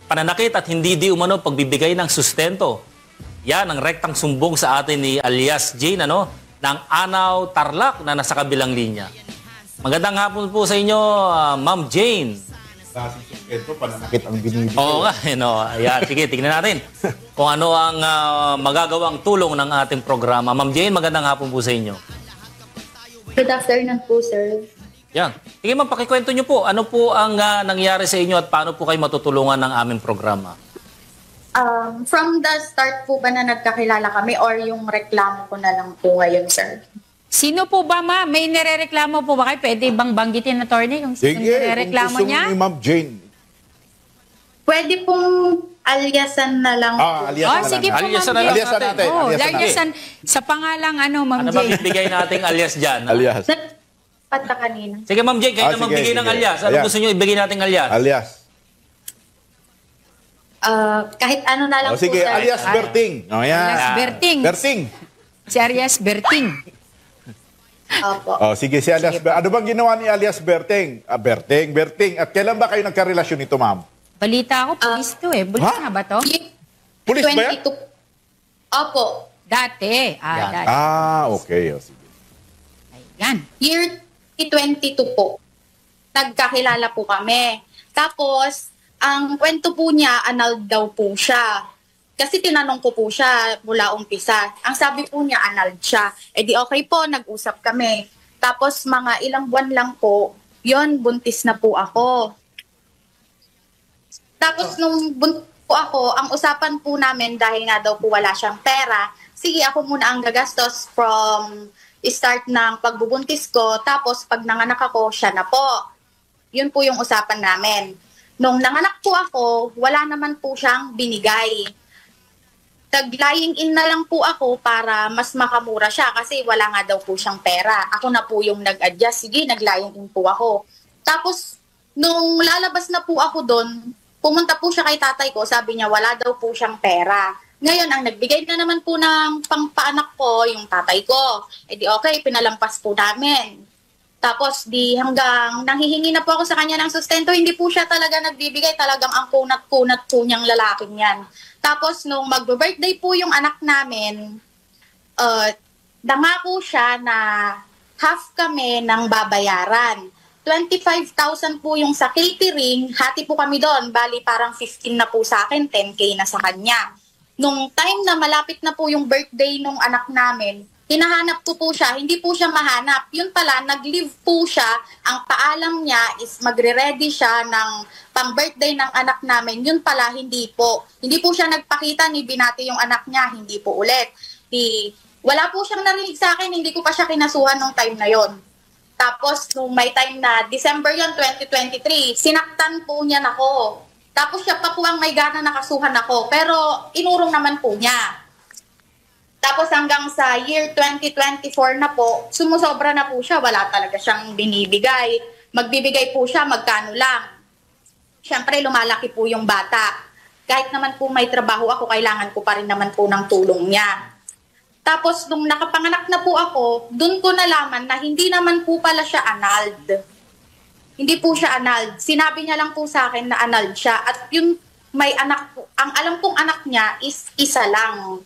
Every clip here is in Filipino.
pananakit at hindi di umano pagbibigay ng sustento. Yan ang rektang sumbong sa atin ni alias Jane, ng Anaw, Tarlac na nasa kabilang linya. Magandang hapon po sa inyo, Ma'am Jane. Ito, pananakit ang binibigay. Oo nga, Ayan, sige, tignan natin kung ano ang magagawang tulong ng ating programa. Ma'am Jane, magandang hapon po sa inyo. Good afternoon po, sir. Yan. Sige, ma'am, pakikwento nyo po. Ano po ang nangyari sa inyo at paano po kayo matutulungan ng aming programa? From the start po ba na nagkakilala kami or yung reklamo ko na lang po ngayon, sir? Sino po ba, ma? May nirereklamo po ba kayo? Pwede bang banggitin, attorney, yung nirereklamo niya? Ni Ma'am Jane. Pwede pong aliasan na lang po. Aliasan sige po, Aliasan na Ma'am lang Jane. Aliasan natin. Oh, Aliasan natin. aliasan sa pangalang Ma'am Ano ba Jane? bibigay nating alias dyan? Alias. Pata kanina. Sige, Ma'am Jane, kayo na sige, magbigay ng sige. alias. Ano Ayan. gusto nyo ibigay nating alias? Alias. Kahit ano na lang po, Sige, sir. alias Berting. Yan. Alias Berting. Berting. Si Arias Berting. Opo. Sige, si alias Berting. Ano bang ginawa ni alias Berting? Berting. At kailan ba kayo nagkarelasyon nito, ma'am? Balita ko, pulis to eh. Pulis Ha? na ba to? Pulis ba yan? 22. Opo. Dati. Yan. Dati. Okay. Sige. Ayan. Year 2022 po. Nagkakilala po kami. Tapos, ang kwento po niya, annulled daw po siya. Kasi tinanong ko po siya mula umpisa. Ang sabi po niya, annulled siya. E di okay po, nag-usap kami. Tapos mga ilang buwan lang po, yon buntis na po ako. Tapos nung buntis po ako, ang usapan po namin dahil nga daw po wala siyang pera, sige ako muna ang gagastos from start ng pagbubuntis ko. Tapos pag nanganak ako, siya na po. Yun po yung usapan namin. Nung nanganak po ako, wala naman po siyang binigay. Tag-lying in na lang po ako para mas makamura siya kasi wala nga daw po siyang pera. Ako na po yung nag-adjust. Sige, nag-lying in po ako. Tapos, nung lalabas na po ako doon, pumunta po siya kay tatay ko. Sabi niya, wala daw po siyang pera. Ngayon, ang nagbigay na naman po ng pangpaanak ko, yung tatay ko. E di okay, pinalampas po namin. Tapos di hanggang nanghihingi na po ako sa kanya ng sustento, hindi po siya talaga nagbibigay, talagang ang kunat-kunat po niyang lalaking yan. Tapos nung mag-birthday po yung anak namin, nangako siya na half kami ng babayaran. 25,000 po yung sa catering, hati po kami doon, bali parang 15 na po sa akin, 10K na sa kanya. Nung time na malapit na po yung birthday nung anak namin, hinahanap ko po siya, hindi po siya mahanap. Yun pala, nag-leave po siya. Ang paalam niya is magre-ready siya ng pang-birthday ng anak namin. Yun pala, hindi po. Hindi po siya nagpakita ni binati yung anak niya, hindi po ulit. Wala po siyang narinig sa akin, hindi ko pa siya kinasuhan nung time na yon. Tapos, nung may time na December yon 2023, sinaktan po niya nako. Tapos siya pa po ang may gana nakasuhan ako. Pero inurong naman po niya. Tapos hanggang sa year 2024 na po, sumusobra na po siya. Wala talaga siyang binibigay. Magbibigay po siya, magkano lang. Siyempre, lumalaki po yung bata. Kahit naman po may trabaho ako, kailangan ko pa rin naman po ng tulong niya. Tapos, nung nakapanganak na po ako, dun ko nalaman na hindi naman po pala siya annulled. Hindi po siya annulled. Sinabi niya lang po sa akin na annulled siya. At yung may anak po, ang alam kong anak niya is isa lang.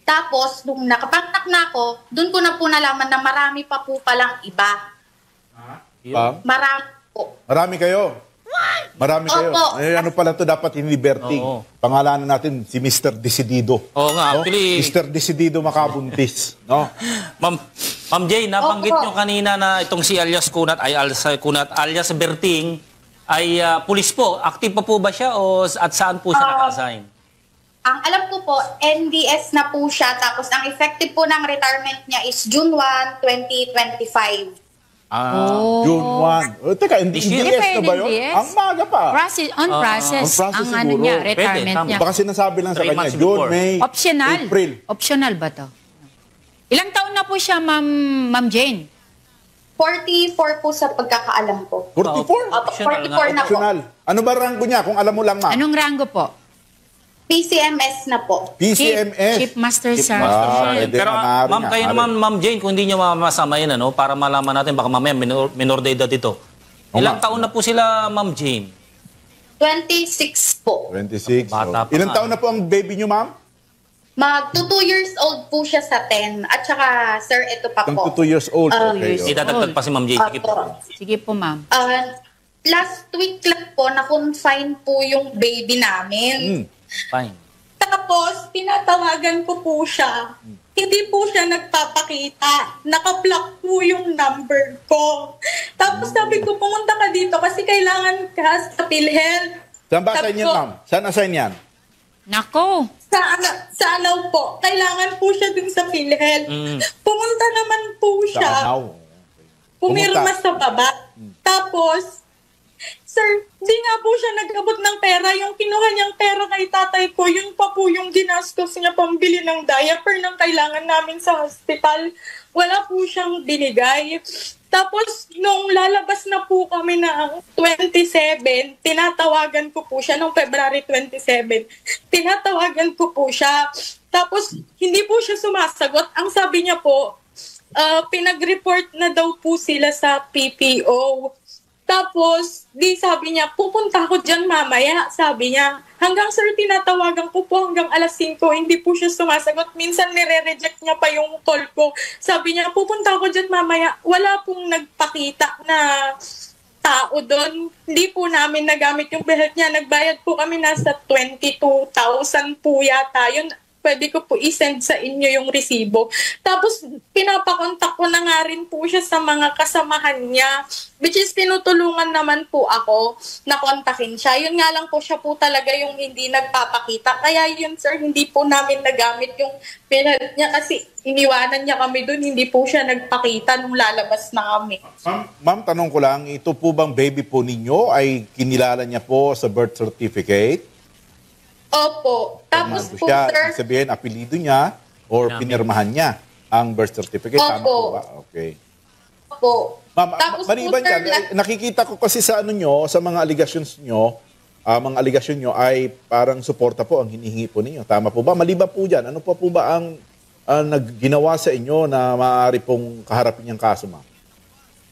Tapos, nung nakapanganak na ako, doon ko na po nalaman na marami pa po palang iba. Marami po. Marami kayo? Marami kayo? Opo. Ano pala to dapat hindi Berting? Oo. Pangalanan natin si Mr. Decidido. Oo nga, actually, Mr. Decidido makabuntis. No? Ma'am Jane, nabanggit Opo. nyo kanina na itong si alias Kunat alias Berting ay pulis po. Active pa po ba siya o at saan po siya naka-assign? Ang alam ko po, NDS na po siya. Tapos, ang effective po ng retirement niya is June 1, 2025. June 1. Teka, This year. NDS na ba yun? NDS? Ang maga pa. On process. on process ang ano siguro. niya, Pwede, retirement tama. niya. Baka sinasabi lang sa 3 kanya, months June, before. May, Optional. April. Optional ba to? Ilang taon na po siya, Ma'am Jane? 44 po sa pagkakaalam ko. 44? Opo, 44 na po. Optional. Ano ba rango niya kung alam mo lang, ma'am? Anong rango po? PCMS na po. PCMS. Chief Master Chief Sergeant. Master Sergeant. Sergeant. Pero Maaari ma'am, nga, kayo maaari. naman, Ma'am Jane, kung hindi nyo masama yun, para malaman natin, baka mamaya minor de edad ito. Oo Ilang nga. taon na po sila, Ma'am Jane? 26 po. 26. Bata pa Ilang nga. taon na po ang baby nyo, ma'am? Mag 2 years old po siya sa 10. At saka, sir, ito pa Tang po. 2 years old. Okay. Hindi dadagdag pa si Ma'am Jay. Sige po. Opo. Sige po, ma'am. Last week lang po, na-confine po yung baby namin. Fine. Tapos, tinatawagan ko po siya. Hindi po siya nagpapakita. Naka-block po yung number ko. Tapos sabi ko, pumunta ka dito kasi kailangan ka sa PhilHealth. Saan ba Sabi assign yan, ko, ma'am? Saan assign yan? Nako. Sa Anaw po. Kailangan po siya dun sa PhilHealth. Pumunta naman po Sa siya. Anaw. Pumirma Pumunta. sa baba. Tapos, sir, di nga po siya nag-abot ng pera. Yung kinuha niyang pera kay tatay ko, yun pa po yung ginastos niya pambili ng diaper ng kailangan namin sa hospital. Wala po siyang binigay. Tapos, nung lalabas na po kami ng 27, tinatawagan ko po siya, nung February 27, tinatawagan ko po siya. Tapos, hindi po siya sumasagot. Ang sabi niya po, pinag-report na daw po sila sa PPO. Tapos, di sabi niya, pupunta ako dyan mamaya. Sabi niya, hanggang sir, tinatawagan ko po hanggang alas 5. Hindi po siya sumasagot. Minsan nire-reject niya pa yung call ko. Sabi niya, pupunta ako dyan mamaya. Wala pong nagpakita na tao doon. Hindi po namin nagamit yung PhilHealth niya. Nagbayad po kami nasa 22,000 po yata. Yun, pwede ko po i-send sa inyo yung resibo. Tapos, pinapakontak ko na nga rin po siya sa mga kasamahan niya. Which is, tinutulungan naman po ako na kontakin siya. Yun nga lang po siya po talaga yung hindi nagpapakita. Kaya yun, sir, hindi po namin nagamit yung PhilHealth niya kasi iniwanan niya kami dun. Hindi po siya nagpakita nung lalabas na kami. Ma'am, tanong ko lang, ito po bang baby po ninyo ay kinilala niya po sa birth certificate? Opo. Tapos Formado po, siya, sir, ibig sabihin, apelido niya or pinirmahan niya ang birth certificate. Tama Opo. po ba? Okay. opo. Ma'am, Tapos maliban po, sir, dyan, nakikita ko kasi sa ano nyo, sa mga allegations nyo, mga allegation nyo ay parang suporta po ang hinihingi po ninyo. Tama po ba? Maliban po dyan, ano po ba ang nagginawa sa inyo na maaari pong kaharapin niyang kaso, ma'am?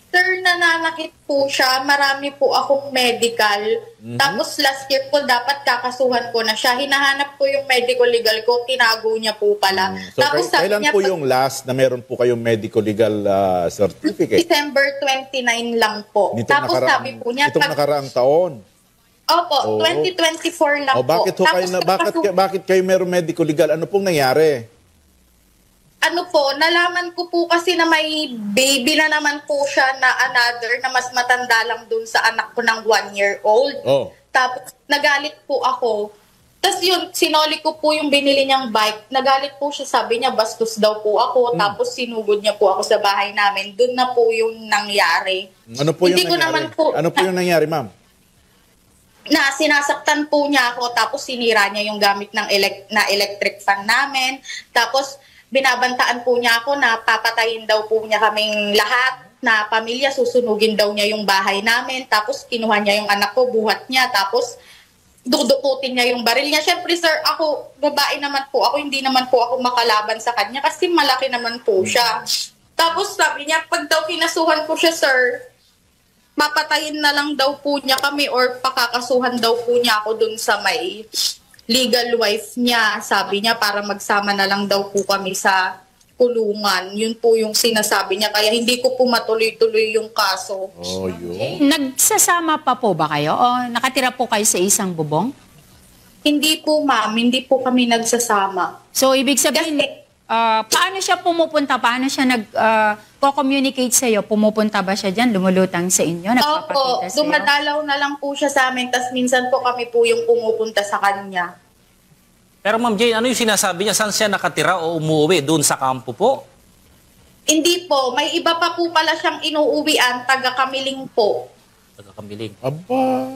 Sir, nananakit po siya. Marami po akong medical. Tapos last year po, dapat kakasuhan ko na siya. Hinahanap ko yung medical legal ko. Tinago niya po pala. So, Tapos sabi kailan niya, po yung last na meron po kayong medical legal certificate? December 29 lang po. Tapos sabi po niya, itong nakaraang taon. Opo, Oo. 2024 lang O bakit po. ho kayo bakit kayo meron medical legal? Ano pong nangyari? Ano po, nalaman ko po kasi na may baby na naman po siya na another na mas matanda lang dun sa anak ko ng 1-year-old. Oh. Tapos nagalit po ako. Tapos yun, sinoli ko po yung binili niyang bike. Nagalit po siya, sabi niya bastos daw po ako. Tapos sinugod niya po ako sa bahay namin. Doon na po yung nangyari. Ano po yung Hindi ko nangyari? naman po- Ano po yung nangyari, ma'am? Na sinasaktan po niya ako, tapos sinira niya yung gamit ng electric fan namin. Tapos binabantaan po niya ako na papatayin daw po niya kaming lahat na pamilya, susunugin daw niya yung bahay namin. Tapos kinuha niya yung anak ko, buhat niya. Tapos dudukutin niya yung baril niya. Siyempre sir, ako, babae naman po ako, hindi naman po ako makalaban sa kanya kasi malaki naman po siya. Tapos sabi niya, pag daw kinasuhan ko siya sir, mapatayin na lang daw po niya kami or pakakasuhan daw po niya ako dun sa may legal wife niya. Sabi niya para magsama na lang daw po kami sa kulungan. Yun po yung sinasabi niya. Kaya hindi ko po matuloy-tuloy yung kaso. Oh, yun. Nagsasama pa po ba kayo? O nakatira po kayo sa isang bubong? Hindi po ma'am, hindi po kami nagsasama. So, ibig sabihin, Kasi- paano siya pumupunta? Paano siya nag-communicate sa iyo? Pumupunta ba siya dyan? Lumulutang sa inyo? Opo, Nagpapakita sa iyo? dumadalaw na lang po siya sa amin. Tas minsan po kami po yung pumupunta sa kanya. Pero Ma'am Jane, ano yung sinasabi niya? Saan siya nakatira o umuwi? Doon sa kampo po? Hindi po, may iba pa po pala siyang inuuwian, taga-Kamiling po. Taga-Kamiling. Aba.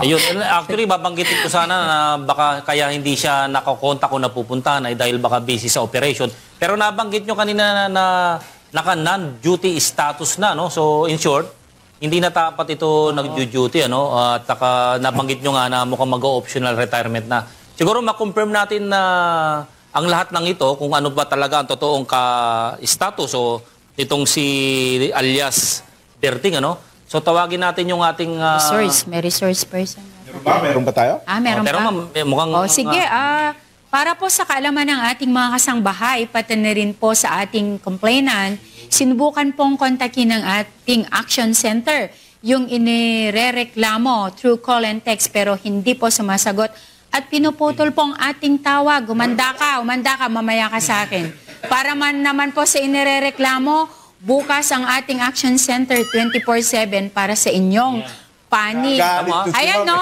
Ayun, actually, babanggitin ko sana na baka kaya hindi siya nakakontak o napupuntahan ay dahil baka busy sa operation. Pero nabanggit nyo kanina na naka non-duty status na, no? So, in short, hindi na dapat ito nag-duty, ano? At saka nabanggit nyo nga na mukhang mag-optional retirement na. Siguro ma-confirm natin na ang lahat ng ito, kung ano ba talaga ang totoong ka-status o itong si alias Berting, ano? So tawagin natin yung ating May resource person. Meron ba tayo? Meron pero pa. ma'am, mukhang... Sige, para po sa kaalaman ng ating mga kasangbahay, pati na rin po sa ating complainant, sinubukan pong kontakin ng ating action center yung inirereklamo through call and text pero hindi po sumasagot at pinuputol pong ating tawag. Umanda ka, mamaya ka sa akin. Para man naman po sa inirereklamo, bukas ang ating action center 24/7 para sa inyong panig. Galit to si Ayan, no?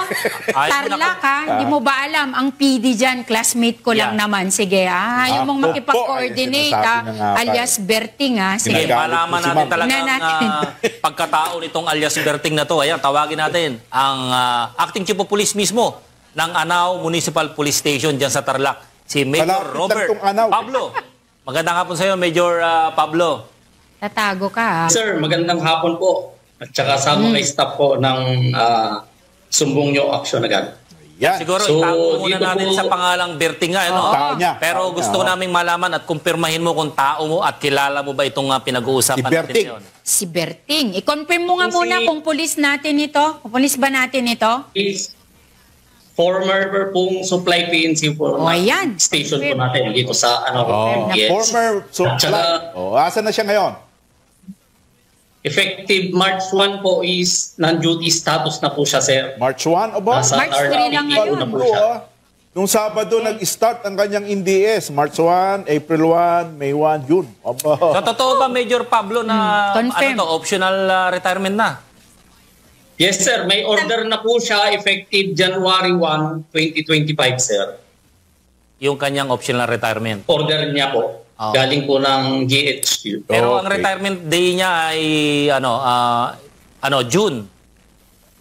Ay, Tarlac, ha? Hindi mo ba alam? Ang PD dyan, classmate ko lang Yeah. naman. Sige, ayaw mong Opo, makipag-coordinate, ayun, ha? sinasabi na nga, Alias Berting, ha? Sige, Sige. Ginagalit malaman mo si natin ma'am. talaga Tingnan ang natin. pagkatao nitong alias Berting na to. Ayan, tawagin natin ang acting chief of police mismo ng Anao Municipal Police Station dyan sa Tarlac, si Major Malapit lang Robert tong Anao. Pablo. Magandang hapon sa iyo, Major Pablo. Tatago ka, ha? Sir, magandang hapon po. At saka sa mga staff po ng Sumbong Nyo Action agad. Yan. Siguro So, itago muna dito natin po- sa pangalang Berting nga. Ano? Tao niya. Pero Tao gusto ko niya, naming malaman at kumpirmahin mo kung tao mo at kilala mo ba itong pinag-uusapan Si natin Berting. ngayon. Si Berting. I-confirm mo nga Si- muna kung pulis natin ito. Kung pulis ba natin ito? Is former pong supply PNC po Oh, ayan. station po natin dito sa yes. Former At saka, asan na siya ngayon? effective March 1 po is non-duty status na po siya, sir. March 1 o ba? Nasa March 3 lang RTO ngayon. na po siya. Nung Sabado nag-start ang kanyang NDS. March 1, April 1, May 1, June. Aba. So, totoo ba, Major Pablo, na confirm. optional retirement na? Yes, sir. May order na po siya effective January 1, 2025, sir. Yung kanyang optional retirement. Order niya po. Oh. Galing po ng GHQ. Pero ang Okay. retirement day niya ay June.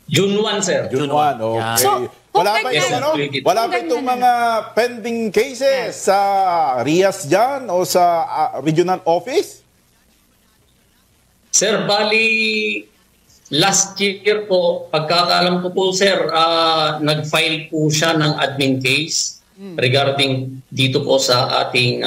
June 1, sir. June June 1, 1. okay. Yan. So, kung wala ba ganyan- itong, Yes, wala ba kung itong ganyan- mga pending cases sa RIAS dyan o sa regional office? Sir, bali last year po, pagkakaalam ko po, sir, nag-file po siya ng admin case regarding dito po sa ating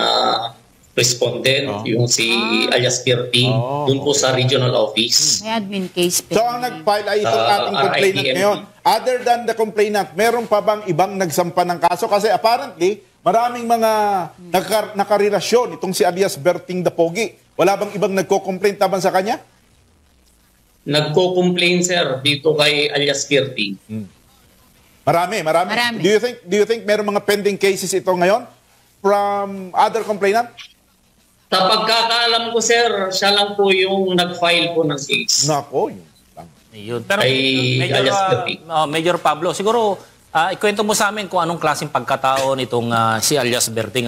respondent, yung si alias Berting, dun po sa regional office. May admin case. So ang nag-file ay itong ating complainant RIDM. ngayon. Other than the complainant, meron pa bang ibang nagsampa ng kaso? Kasi apparently, maraming mga nakarelasyon itong si alias Berting the Pogi. Wala bang ibang nagko-complain taban sa kanya? Nagko-complain, sir, dito kay alias Berting. Marami. Marami. Do you think meron mga pending cases ito ngayon from other complainant? Sa pagkakaalam ko, sir, siya lang po yung nag-file po ng case. Nako, yun lang. Ayun. Pero Ay, Major, alias Berting. Major Pablo, siguro ikwento mo sa amin kung anong klaseng pagkatao nitong si alias Berting.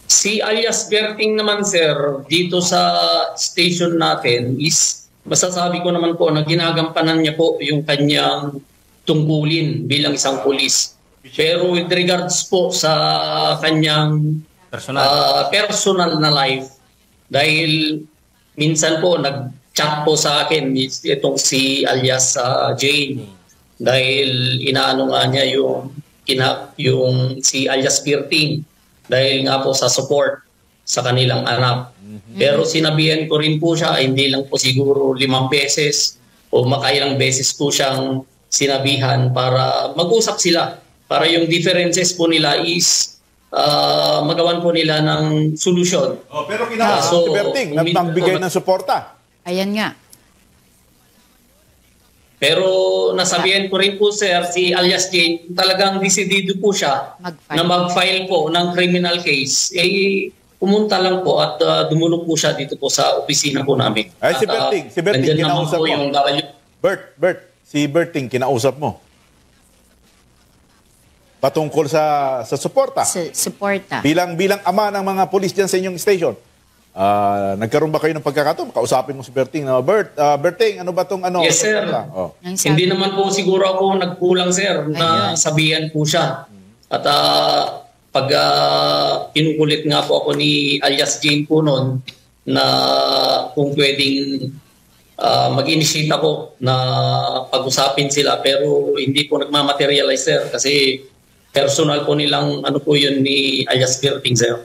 Si alias Berting naman, sir, dito sa station natin is, masasabi ko naman po na ginagampanan niya po yung kanyang tungkulin bilang isang pulis. Pero with regards po sa kanyang personal na life, dahil minsan po nag-chat po sa akin itong si alias Jane, dahil inaano nga niya yung si alias Berting, dahil nga po sa support sa kanilang anak. Pero sinabihan ko rin po siya, hindi lang po siguro 5 beses o makailang beses po siyang sinabihan para mag-usap sila. Para yung differences po nila is magawan po nila ng solusyon. Oh, pero kinausap si Berting, nagbigay ng suporta. Ayan nga. Pero nasabihan ko rin po, sir, si alias Jane, talagang desidido po siya Mag-file. na mag-file po ng criminal case. Pumunta lang po at dumulog po siya dito po sa opisina po namin. Ay, si At, Berting, nandyan naman kinausap po mo. yung Bert, si Berting, kinausap mo. Patungkol sa suporta. Suporta. Bilang ama ng mga pulis dyan sa inyong station. Nagkaroon ba kayo ng pagkakataon? Kausapin mo si Berting. Berting, ano ba itong ano? Yes, sir. Oh. Ang sabi- Hindi naman po siguro ako nagkulang, sir, na sabihan po siya. At pag kinukulit nga po ako ni alias Jane po noon na kung pwedeng mag-initiate ako na pag-usapin sila, pero hindi po nagmamaterialize, sir, kasi personal po nilang ano po yun ni alias Berting, sir.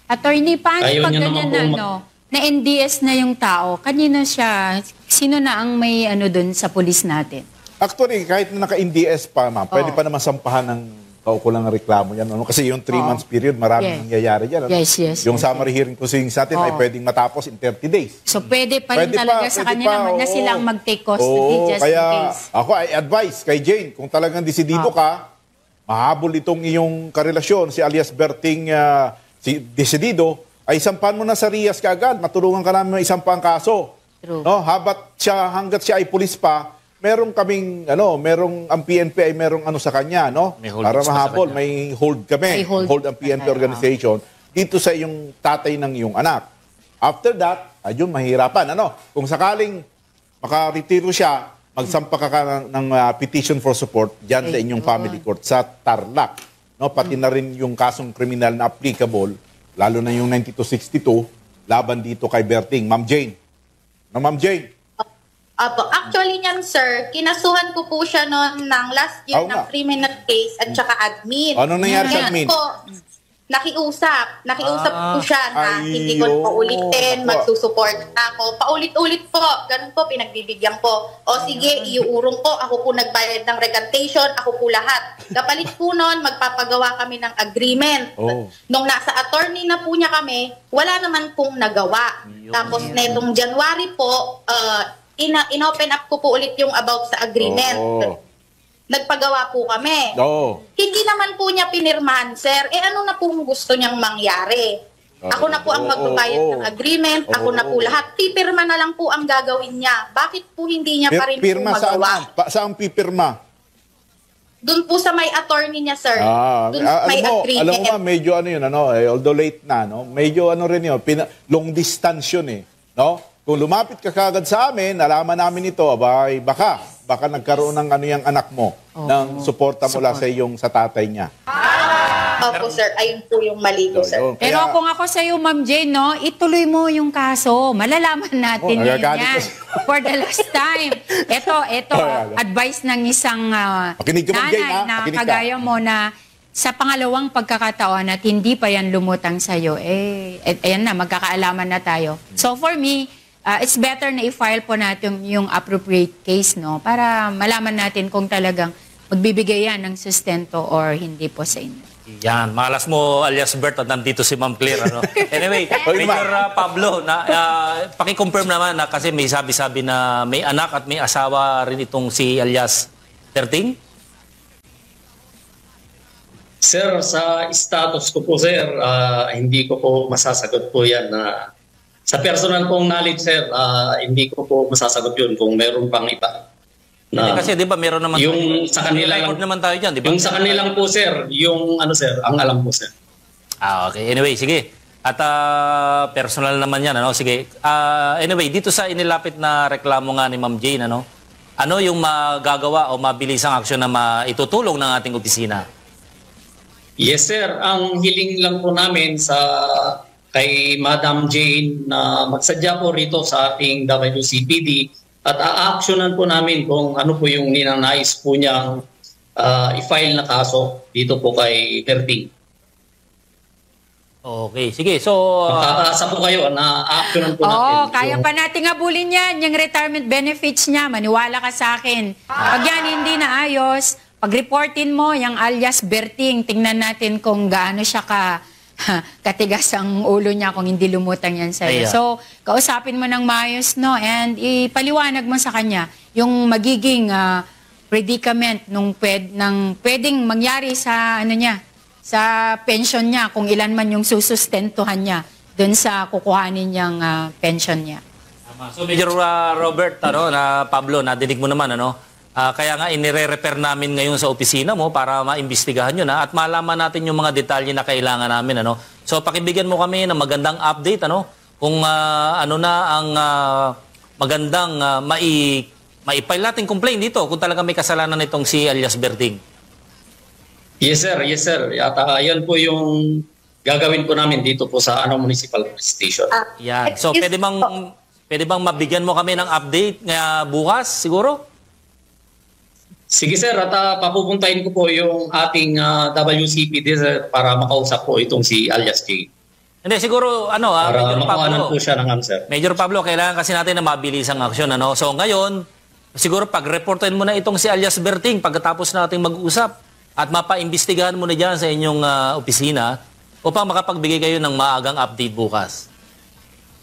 Attorney, paano Ayaw pag niya ganyan naman na, po na NDS na yung tao? Kanino siya? Sino na ang may ano dun sa pulis natin? Actually, kahit na naka-NDS pa, ma'am, pwede pa naman sampahan ng kaukulang reklamo yan. Ano? Kasi yung 3 months period, maraming nangyayari dyan. Ano? Yes. Yung summary hearing proceedings natin ay pwedeng matapos in 30 days. So pwede pa rin talaga sa kanila na silang mag-take custody just kaya in case. ako ay advice kay Jane, kung talagang desidido ka, mahabol itong iyong karelasyon, si alias Berting si desidido, ay sampahan mo na sa RIAS kaagad, matulungan ka namin isang pang kaso. True. No, hanggat siya ay pulis pa, merong ang PNP ay merong sa kanya, no? May hold Para pa sa mahabol, kanya. may hold kami. May hold ang PNP tayo, organization dito sa iyong tatay ng iyong anak. After that, ayun, mahirapan. Kung sakaling makaretiro siya, magsampa ka ng petition for support diyan sa inyong family court sa Tarlac. No, pati na rin yung kasong kriminal na applicable, lalo na yung 9262 laban dito kay Berting. Ma'am Jane. No, Ma'am Jane. Apo, actually niyan, sir, kinasuhan ko po siya noon ng last year Oo ng nga. criminal case at saka admin. Ano nangyari sa admin? Po, nakiusap po siya na Ay, hindi ko po ulitin, Opo. magsusupport ako. Paulit-ulit po, ganun po, pinagbibigyan ko. O sige, iuurong ko, ako po nagbayad ng recantation, ako po lahat. Kapalit po noon, magpapagawa kami ng agreement. Oh. Nung nasa attorney na po niya kami, wala naman pong nagawa. Tapos netong January po, inopen up ko po ulit yung about sa agreement. Oo. Nagpagawa po kami. Oo. Hindi naman po niya pinirmahan, sir. Ano na po gusto niyang mangyari? Ako na po ang magbabayad ng agreement. Ako na po lahat. Pipirma na lang po ang gagawin niya. Bakit po hindi niya pa rin po Pirma saan? magawa? Saan pipirma? Doon po sa may attorney niya, sir. Doon may alam agreement. mo, medyo yun, although late na, medyo rin yun, long distance yun no? Kung lumapit ka kagad sa amin, nalaman namin ito, baka nagkaroon ng yung anak mo, ng suporta mula sa tatay niya. Opo, sir. Ayun po yung mali ko, sir. Yun. Pero Kaya- kung ako sa iyo, Ma'am Jane, no, ituloy mo yung kaso. Malalaman natin nagagalit yan. ko. For the last time. Ito, advice ng isang Makinig ka, Ma'am Jane, nanay ha? na Makinig ka. kagaya mo na sa pangalawang pagkakataon at hindi pa yan lumutang sa'yo, ayan na, magkakaalaman na tayo. So for me, it's better na i-file po natin yung appropriate case, no? Para malaman natin kung talagang magbibigay yan ng sustento or hindi po sa inyo. Yan, malas mo alias Bert at nandito si Ma'am Claire. Anyway, Okay, Major Pablo, paki-confirm naman na kasi may sabi-sabi na may anak at may asawa rin itong si alias Berting. Sir, sa status ko po, sir, hindi ko po masasagot po yan. Sa personal kong knowledge, sir, hindi ko po masasagot yun kung meron pang iba. Kasi di ba meron naman yung sa kanila record naman tayo dyan, di ba? Yung sa kanilang po, sir, yung sir, ang alam po, sir. Okay. Anyway, sige. At personal naman yan, Sige. Anyway, dito sa inilapit na reklamo nga ni Ma'am Jane, ano yung magagawa o mabilisang aksyon na maitutulong ng ating opisina? Yes, sir. Ang hiling lang po namin kay Madam Jane na magsadya po rito sa ating WCPD at a-actionan po namin kung ano po yung ninanais po niyang i-file na kaso dito po kay Berting. Okay, sige. So, Magkakaasa po kayo na actionan po natin. Kaya pa nating abulin yan, yung retirement benefits niya. Maniwala ka sa akin. Pag yan hindi naayos, pag-reportin mo yung alias Berting, tingnan natin kung gaano siya katigas ang ulo niya kung hindi lumutang yan sa'yo. Ayan. So, kausapin mo ng maayos, no? And ipaliwanag mo sa kanya yung magiging predicament ng pwedeng mangyari sa sa pension niya, kung ilan man yung susustentuhan niya dun sa kukuhanin niyang pension niya. So Major Robert, na Pablo, nadinig mo naman, kaya nga inire-repair namin ngayon sa opisina mo para maimbestigahan yun, at malaman natin yung mga detalye na kailangan namin, So pakibigyan mo kami ng magandang update, kung ano na ang magandang maipile natin complaint dito kung talaga may kasalanan itong si alias Berting. Yes, sir. Yes, sir. At yan po yung gagawin po namin dito po sa Municipal Police Station. Yan. So pwede bang mabigyan mo kami ng update bukas siguro? Sige, sir. At papupuntahin ko po yung ating WCPD, sir, para makausap po itong si alias J. Hindi, siguro, Para Major makuhanan Pablo. po siya ng answer. Major Pablo, kailangan kasi natin na mabilis ang aksyon, So ngayon, Siguro pag-reportin mo na itong si alias Berting pagkatapos nating mag-usap at mapaimbestigahan mo na dyan sa inyong opisina upang makapagbigay kayo ng maagang update bukas.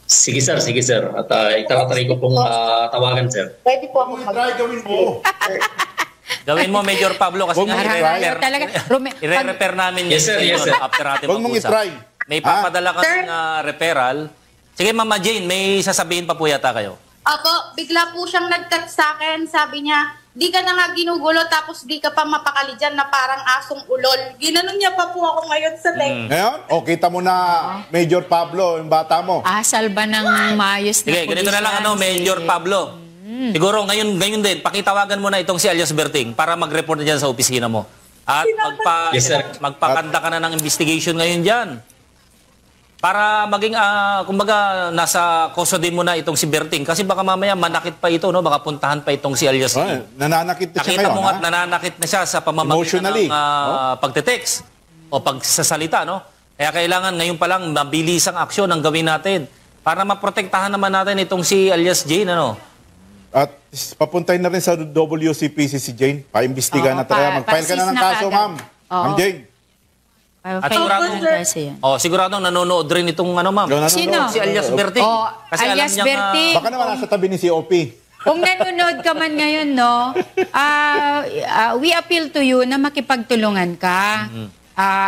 Sige sir, sige sir. At itatry ko pong tawagan sir. Pwede po ako Try gawin mo. Gawin mo, Major Pablo, kasi Huwag nga mong i-repair. Talaga. I-repair namin Yes, sir, yes, sir. after natin Huwag mong mag-usap. i-try. May papadala Sir? kaming referral. Sige, Mama Jane, may sasabihin pa po yata kayo. Opo, bigla po siyang nag-cut sa akin. Sabi niya, di ka na nga ginugulo tapos di ka pa mapakali dyan na parang asong ulol. Ginanon niya pa po ako ngayon sa leg. Ngayon, kita mo na Major Pablo, yung bata mo. Asal ba ng maayos na Sige, ganito na lang, Major Pablo. Siguro, ngayon din, pakitawagan mo na itong si alias Berting para mag-report na dyan sa opisina mo. At Yes, sir. magpakanda ka na ng investigation ngayon dyan. Para maging, kumbaga, nasa custody mo na itong si Berting. Kasi baka mamaya manakit pa ito, no? Baka puntahan pa itong si alias Ay, nananakit na siya Nakita ngayon. mo nga't nananakit na siya sa pamamagitan Emotionally, ng pagte-text o pagsasalita, no? Kaya kailangan ngayon pa lang mabilis ang aksyon ang gawin natin para maprotektahan naman natin itong si alias Jane, ano? At papuntay na rin sa WCPC si Jane. Paimbestigahan na talaga. Mag-file ka na ng kaso, ma'am. Ma'am Jane. At siguradong, siguradong nanonood rin itong ma'am. Sino? Si alias Berting. Kasi alias Berting. Baka naman nasa tabi ni COP. Kung nanonood ka man ngayon, no, we appeal to you na makipagtulungan ka.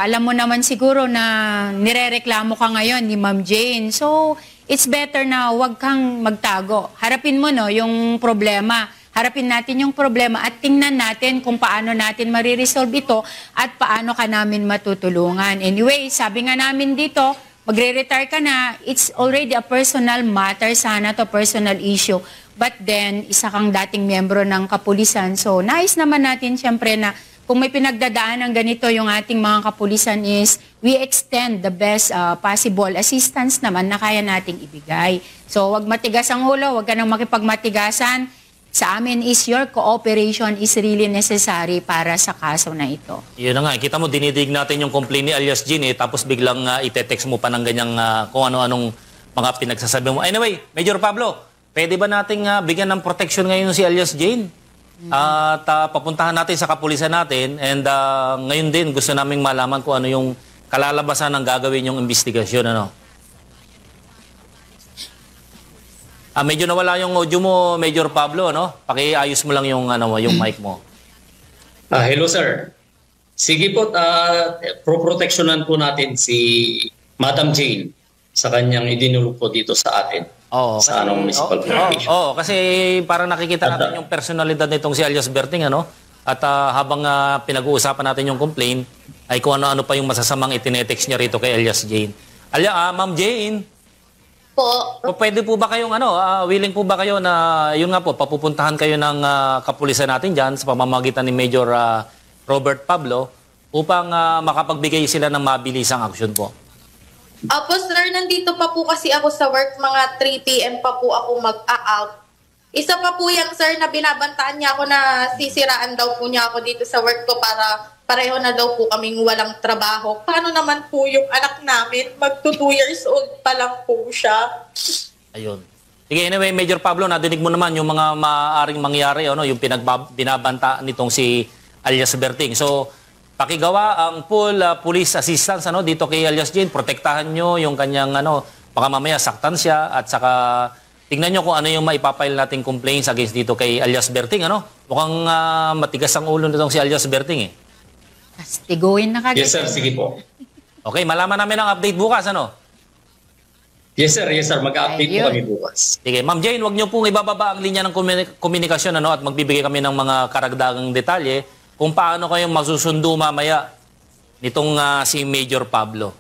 Alam mo naman siguro na nirereklamo ka ngayon ni Ma'am Jane. So, it's better na huwag kang magtago. Harapin mo, no, yung problema. Harapin natin yung problema at tingnan natin kung paano natin mariresolve ito at paano ka namin matutulungan. Anyway, sabi nga namin dito, magre-retire ka na, it's already a personal matter, sana to personal issue. But then, isa kang dating miyembro ng kapulisan. So, nais naman natin siyempre na kung may pinagdadaan ng ganito yung ating mga kapulisan is we extend the best possible assistance naman na kaya nating ibigay. So, wag matigas ang ulo, wag ka nang makipagmatigasan. Sa amin is your cooperation is really necessary para sa kaso na ito. Yun na nga, kita mo, dinidig natin yung complaint ni alias Jane, tapos biglang ite-text mo pa ng ganyang kung ano-anong mga pinagsasabi mo. Anyway, Major Pablo, pwede ba nating bigyan ng protection ngayon si alias Jane? At papuntahan natin sa kapulisan natin and ngayon din gusto naming malaman kung ano yung kalalabasan ng gagawin yung investigasyon, ano? Medyo nawala yung audio mo, Major Pablo, no? Pakiayos mo lang yung yung mic mo. Hello sir. Sige po, pro-protectionan po natin si Madam Jane sa kanyang idinulog po dito sa atin. Sa municipal corporation. Kasi parang nakikita natin yung personalidad nitong si alias Berting, ano? At habang pinag-uusapan natin yung complaint, ay kung ano-ano pa yung masasamang itinetext niya rito kay alias Jane. Ma'am Jane, Po. pwede po ba kayong willing po ba kayo na yun nga po, papupuntahan kayo ng kapulisan natin dyan sa pamamagitan ni Major Robert Pablo upang makapagbigay sila ng mabilisang aksyon po? Opo, sir, nandito pa po kasi ako sa work, mga 3 p.m. pa po ako mag-out. Isa pa po yan, sir, na binabantaan niya ako na sisiraan daw po niya ako dito sa work ko para pareho na daw po kaming walang trabaho. Paano naman po yung anak namin? Magto 2 years old pa lang po siya. Ayun. Sige, anyway, Major Pablo, nadinig mo naman yung mga maaaring mangyari, yung binabanta nitong si alias Berting. So, pakigawa ang full police assistance dito kay alias Jane. Protektahan nyo yung kanyang, baka mamaya saktan siya at saka tingnan nyo kung ano yung maipapile nating complaints against dito kay alias Berting, Mukhang matigas ang ulo nitong si alias Berting, eh. Tiguin na kagad. Yes sir, sige po. Okay, malaman namin ang update bukas, Yes sir, mag-update po kami bukas. Sige, Ma'am Jane, wag niyo pong ibababa ang linya ng komunikasyon at magbibigay kami ng mga karagdagang detalye kung paano kayo masusundo mamaya nitong si Major Pablo.